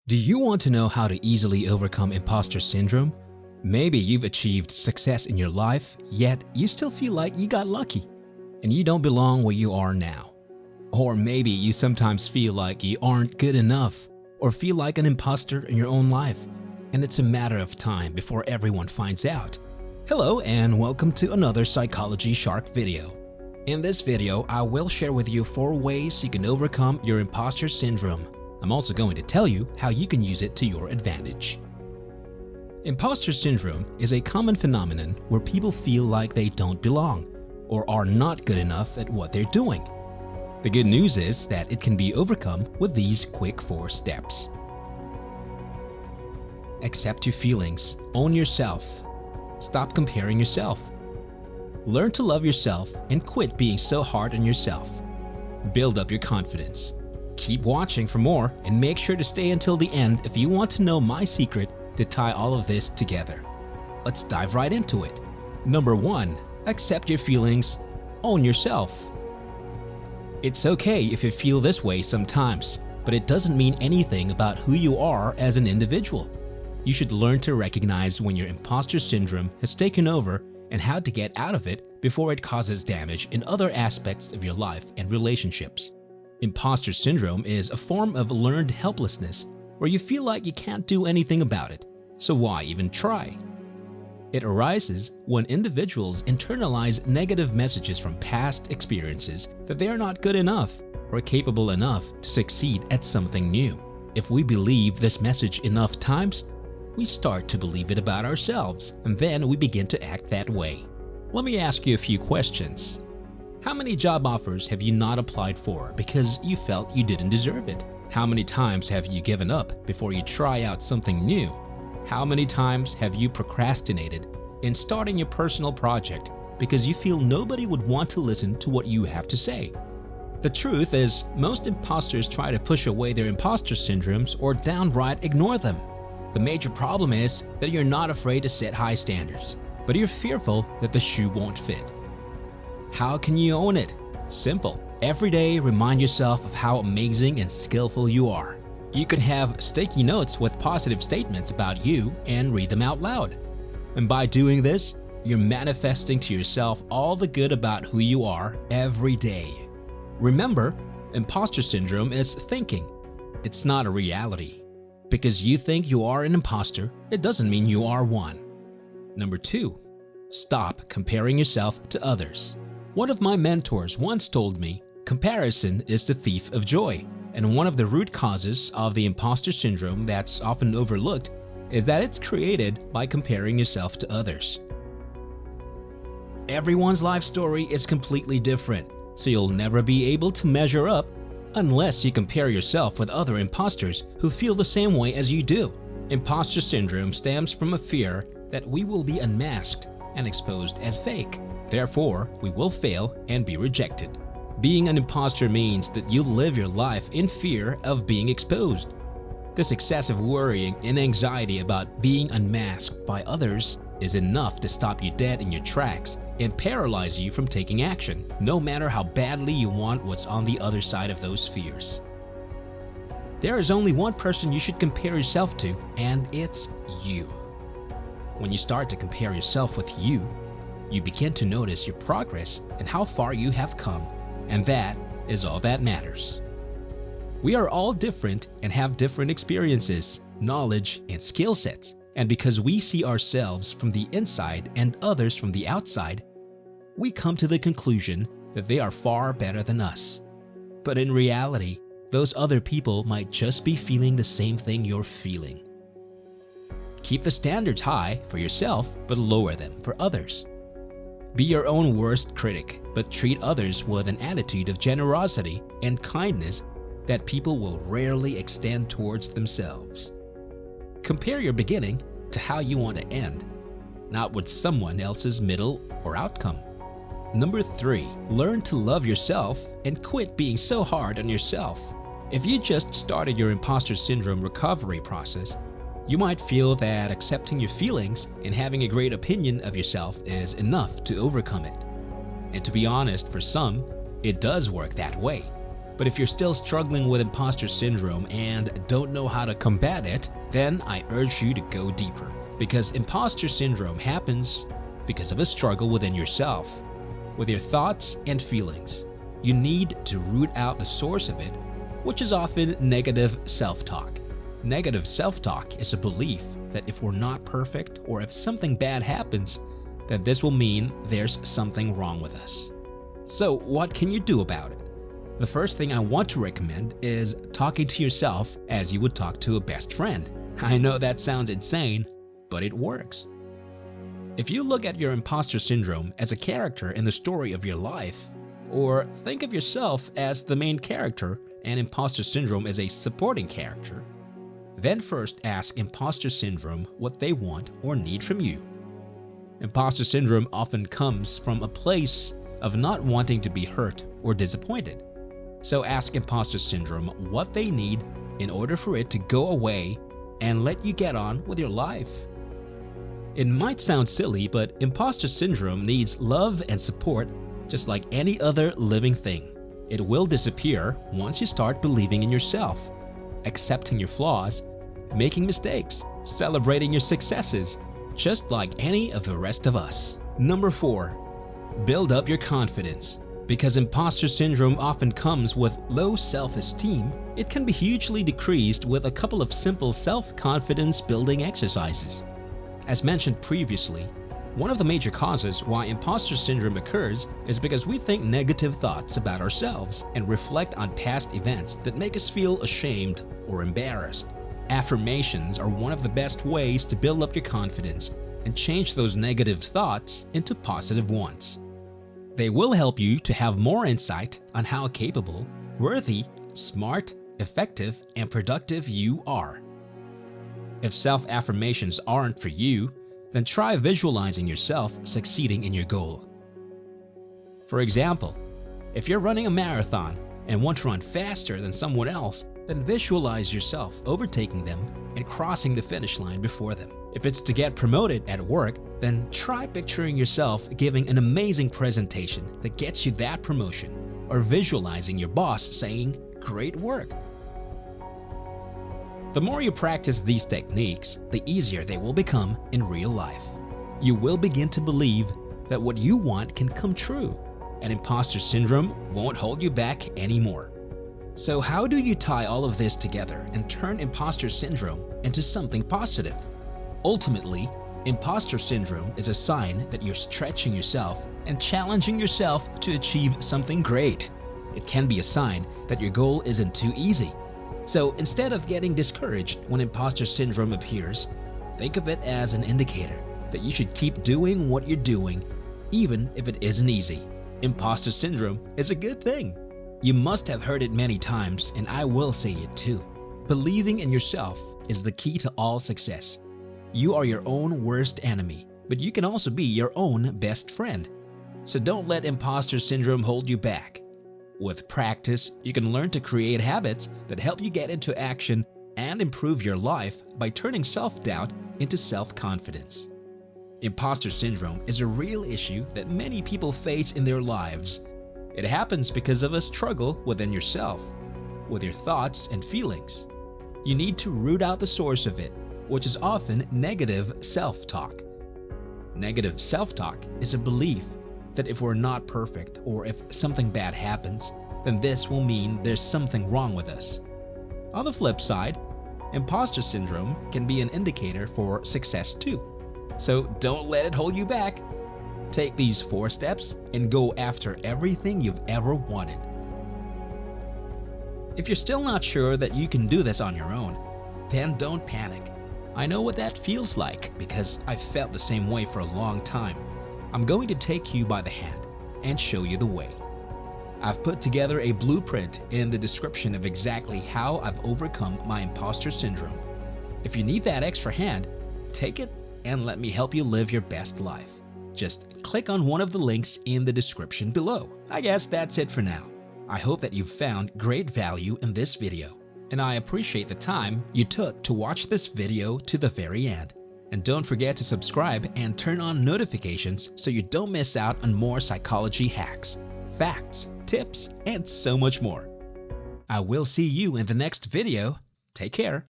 Do you want to know how to easily overcome imposter syndrome? Maybe you've achieved success in your life, yet you still feel like you got lucky and you don't belong where you are now. Or maybe you sometimes feel like you aren't good enough or feel like an imposter in your own life, and it's a matter of time before everyone finds out. Hello and welcome to another Psychology Shark video. In this video, I will share with you 4 ways you can overcome your imposter syndrome. I'm also going to tell you how you can use it to your advantage. Imposter syndrome is a common phenomenon where people feel like they don't belong or are not good enough at what they're doing. The good news is that it can be overcome with these quick 4 steps. Accept your feelings. Own yourself. Stop comparing yourself. Learn to love yourself and quit being so hard on yourself. Build up your confidence. Keep watching for more and make sure to stay until the end if you want to know my secret to tie all of this together. Let's dive right into it. Number 1. Accept your feelings. Own yourself. It's okay if you feel this way sometimes, but it doesn't mean anything about who you are as an individual. You should learn to recognize when your imposter syndrome has taken over and how to get out of it before it causes damage in other aspects of your life and relationships. Imposter syndrome is a form of learned helplessness where you feel like you can't do anything about it, so why even try? It arises when individuals internalize negative messages from past experiences that they are not good enough or capable enough to succeed at something new. If we believe this message enough times, we start to believe it about ourselves, and then we begin to act that way. Let me ask you a few questions. How many job offers have you not applied for because you felt you didn't deserve it? How many times have you given up before you try out something new? How many times have you procrastinated in starting your personal project because you feel nobody would want to listen to what you have to say? The truth is, most imposters try to push away their imposter syndromes or downright ignore them. The major problem is that you're not afraid to set high standards, but you're fearful that the shoe won't fit. How can you own it? Simple. Every day, remind yourself of how amazing and skillful you are. You can have sticky notes with positive statements about you and read them out loud. And by doing this, you're manifesting to yourself all the good about who you are every day. Remember, imposter syndrome is thinking. It's not a reality. Because you think you are an imposter, it doesn't mean you are one. Number 2. Stop comparing yourself to others. One of my mentors once told me, comparison is the thief of joy. And one of the root causes of the imposter syndrome that's often overlooked is that it's created by comparing yourself to others. Everyone's life story is completely different, so you'll never be able to measure up unless you compare yourself with other imposters who feel the same way as you do. Imposter syndrome stems from a fear that we will be unmasked and exposed as fake. Therefore, we will fail and be rejected. Being an imposter means that you live your life in fear of being exposed. This excessive worrying and anxiety about being unmasked by others is enough to stop you dead in your tracks and paralyze you from taking action, no matter how badly you want what's on the other side of those fears. There is only one person you should compare yourself to, and it's you. When you start to compare yourself with you begin to notice your progress and how far you have come. And that is all that matters. We are all different and have different experiences, knowledge, and skill sets. And because we see ourselves from the inside and others from the outside, we come to the conclusion that they are far better than us. But in reality, those other people might just be feeling the same thing you're feeling. Keep the standards high for yourself, but lower them for others. Be your own worst critic, but treat others with an attitude of generosity and kindness that people will rarely extend towards themselves. Compare your beginning to how you want to end, not with someone else's middle or outcome. Number 3. Learn to love yourself and quit being so hard on yourself. If you just started your imposter syndrome recovery process, you might feel that accepting your feelings and having a great opinion of yourself is enough to overcome it. And to be honest, for some, it does work that way. But if you're still struggling with imposter syndrome and don't know how to combat it, then I urge you to go deeper. Because imposter syndrome happens because of a struggle within yourself, with your thoughts and feelings. You need to root out the source of it, which is often negative self-talk. Negative self-talk is a belief that if we're not perfect or if something bad happens, then this will mean there's something wrong with us. So what can you do about it? The first thing I want to recommend is talking to yourself as you would talk to a best friend. I know that sounds insane, but it works. If you look at your imposter syndrome as a character in the story of your life, or think of yourself as the main character and imposter syndrome as a supporting character, then first ask imposter syndrome what they want or need from you. Imposter syndrome often comes from a place of not wanting to be hurt or disappointed. So ask imposter syndrome what they need in order for it to go away and let you get on with your life. It might sound silly, but imposter syndrome needs love and support just like any other living thing. It will disappear once you start believing in yourself, accepting your flaws, making mistakes, celebrating your successes, just like any of the rest of us. Number 4, build up your confidence. Because imposter syndrome often comes with low self-esteem, it can be hugely decreased with a couple of simple self-confidence building exercises. As mentioned previously, one of the major causes why imposter syndrome occurs is because we think negative thoughts about ourselves and reflect on past events that make us feel ashamed or embarrassed. Affirmations are one of the best ways to build up your confidence and change those negative thoughts into positive ones. They will help you to have more insight on how capable, worthy, smart, effective, and productive you are. If self-affirmations aren't for you, then try visualizing yourself succeeding in your goal. For example, if you're running a marathon and want to run faster than someone else, then visualize yourself overtaking them and crossing the finish line before them. If it's to get promoted at work, then try picturing yourself giving an amazing presentation that gets you that promotion, or visualizing your boss saying, "Great work." The more you practice these techniques, the easier they will become in real life. You will begin to believe that what you want can come true, and imposter syndrome won't hold you back anymore. So how do you tie all of this together and turn imposter syndrome into something positive? Ultimately, imposter syndrome is a sign that you're stretching yourself and challenging yourself to achieve something great. It can be a sign that your goal isn't too easy. So instead of getting discouraged when imposter syndrome appears, think of it as an indicator that you should keep doing what you're doing, even if it isn't easy. Imposter syndrome is a good thing. You must have heard it many times, and I will say it too. Believing in yourself is the key to all success. You are your own worst enemy, but you can also be your own best friend. So don't let imposter syndrome hold you back. With practice, you can learn to create habits that help you get into action and improve your life by turning self-doubt into self-confidence. Imposter syndrome is a real issue that many people face in their lives. It happens because of a struggle within yourself, with your thoughts and feelings. You need to root out the source of it, which is often negative self-talk. Negative self-talk is a belief that if we're not perfect or if something bad happens, then this will mean there's something wrong with us. On the flip side, imposter syndrome can be an indicator for success too. So don't let it hold you back. Take these 4 steps and go after everything you've ever wanted. If you're still not sure that you can do this on your own, then don't panic. I know what that feels like because I've felt the same way for a long time. I'm going to take you by the hand and show you the way. I've put together a blueprint in the description of exactly how I've overcome my imposter syndrome. If you need that extra hand, take it and let me help you live your best life. Just click on one of the links in the description below. I guess that's it for now. I hope that you've found great value in this video, and I appreciate the time you took to watch this video to the very end. And don't forget to subscribe and turn on notifications so you don't miss out on more psychology hacks, facts, tips, and so much more. I will see you in the next video. Take care.